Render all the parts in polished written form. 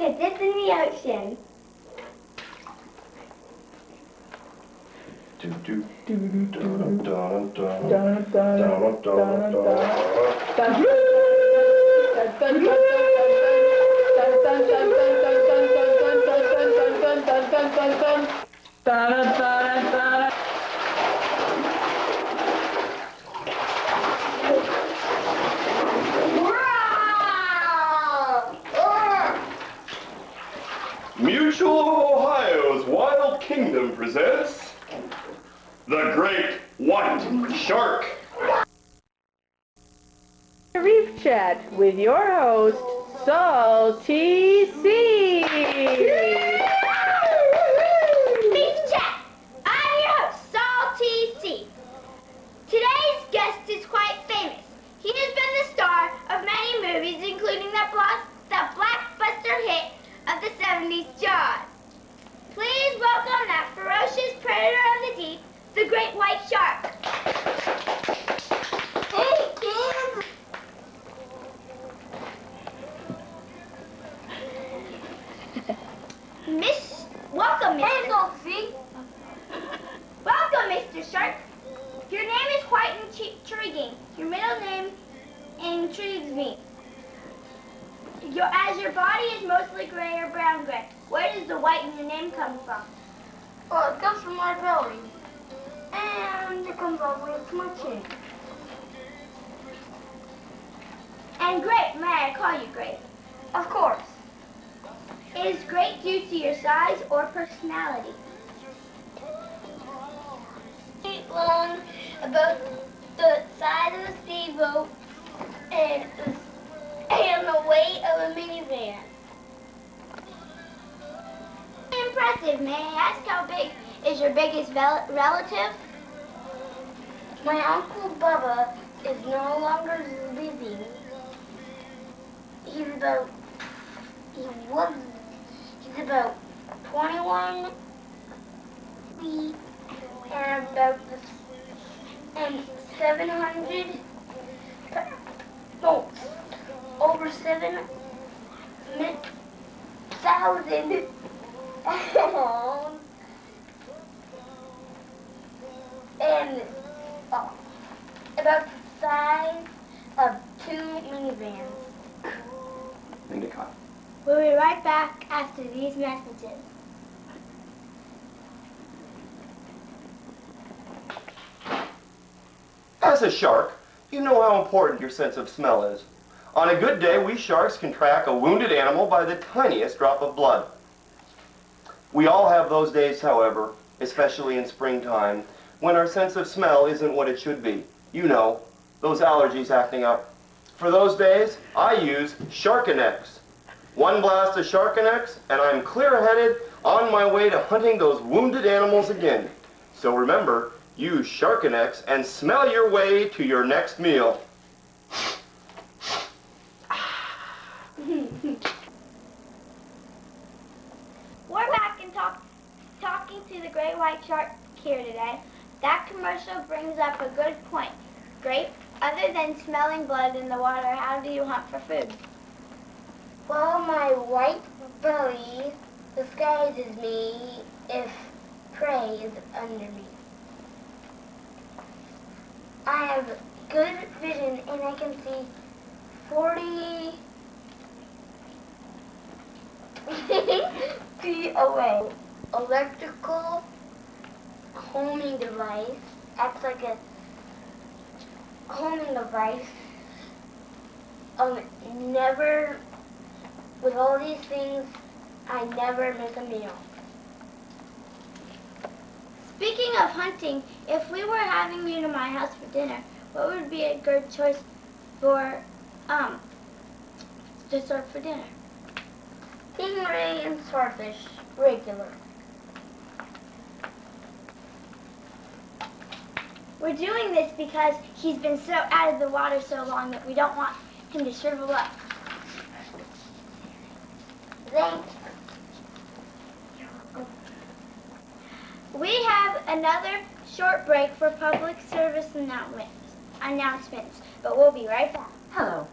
take a dip in the ocean. Mutual of Ohio's Wild Kingdom presents The Great White Shark. Reef Chat with your host, Salty C. Reef Chat! I'm your host, Salty C. Today's guest is quite famous. He has been the star of many movies, including the blockbuster hit of the 70s, Jaws. Please welcome that ferocious predator of the deep, the Great White Shark. Hey, kids! Welcome, Mr. Welcome, Mr. Shark. Your name is quite intriguing. Your middle name intrigues me. As your body is mostly gray or brown gray, where does the white in your name come from? Well, it comes from my belly. And it comes all the way to my chin. And great, may I call you great? Of course. Is great due to your size or personality? Long, about the size of a steamboat, and the weight of a minivan. Impressive. May I ask how big is your biggest relative? My Uncle Bubba is no longer living. He's about 21 feet and about 700, no, over 7,000 pounds, and about the size of 2 minivans. Endicott. We'll be right back after these messages. As a shark, you know how important your sense of smell is. On a good day, we sharks can track a wounded animal by the tiniest drop of blood. We all have those days, however, especially in springtime, when our sense of smell isn't what it should be. You know, those allergies acting up. For those days, I use Sharkanex. One blast of Sharkanex, and I'm clear-headed on my way to hunting those wounded animals again. So remember, use Sharkanex and smell your way to your next meal. We're back and talking to the great white shark here today. That commercial brings up a good point. Great. Other than smelling blood in the water, how do you hunt for food? Well, my white belly disguises me if prey is under me. I have good vision and I can see 40 feet away. Electrical homing device acts like a homing device. Never, with all these things, I never miss a meal. Speaking of hunting, if we were having you to my house for dinner, what would be a good choice for to serve for dinner? Stingray and swordfish, regular. We're doing this because he's been so out of the water so long that we don't want him to shrivel up. Thanks. We have another short break for public service announcements, but we'll be right back. Hello,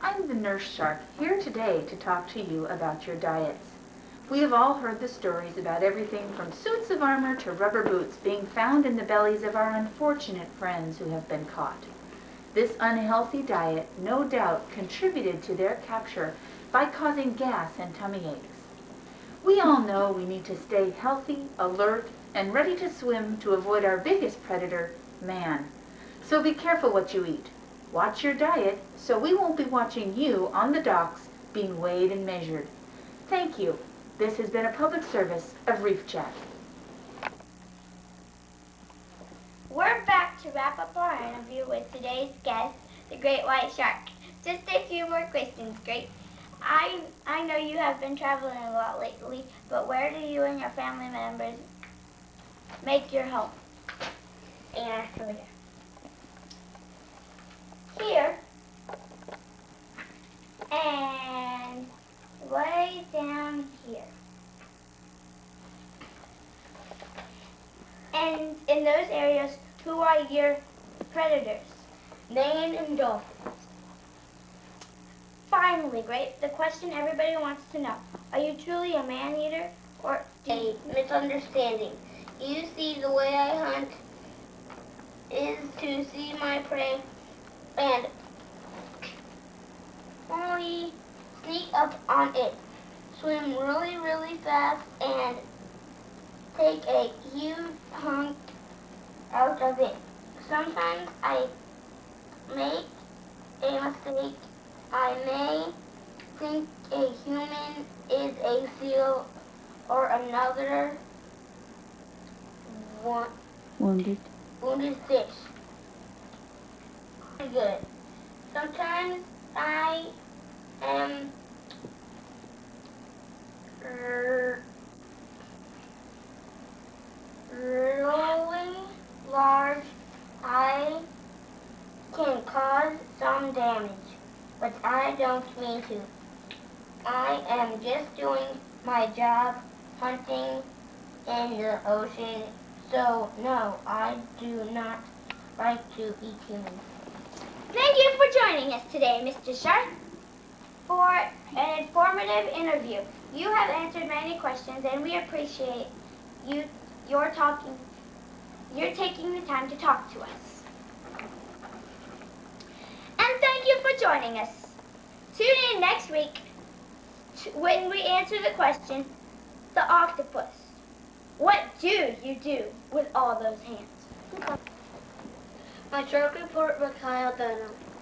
I'm the nurse shark, here today to talk to you about your diets. We have all heard the stories about everything from suits of armor to rubber boots being found in the bellies of our unfortunate friends who have been caught. This unhealthy diet no doubt contributed to their capture by causing gas and tummy aches. We all know we need to stay healthy, alert, and ready to swim to avoid our biggest predator, man. So be careful what you eat. Watch your diet so we won't be watching you on the docks being weighed and measured. Thank you. This has been a public service of Reef Chat. We're back to wrap up our interview with today's guest, the great white shark. Just a few more questions, Great. I know you have been traveling a lot lately, but where do you and your family members make your home? And over here. And way down here. And in those areas, who are your predators? Man and dolphins. Finally, Great, the question everybody wants to know. Are you truly a man-eater, or do you... A misunderstanding. You see, the way I hunt is to see my prey and only sneak up on it, swim really, really fast, and take a huge hunk out of it. Sometimes I make a mistake. I may think a human is a seal or another wounded fish. Good. Sometimes I am really large. I can cause some damage, but I don't mean to. I am just doing my job hunting in the ocean, so no, I do not like to eat humans. Thank you for joining us today, Mr. Shark, for an informative interview. You have answered many questions, and we appreciate you're taking the time to talk to us. And thank you for joining us. Tune in next week when we answer the question, the octopus. What do you do with all those hands? My shark report with Kyle Dunham.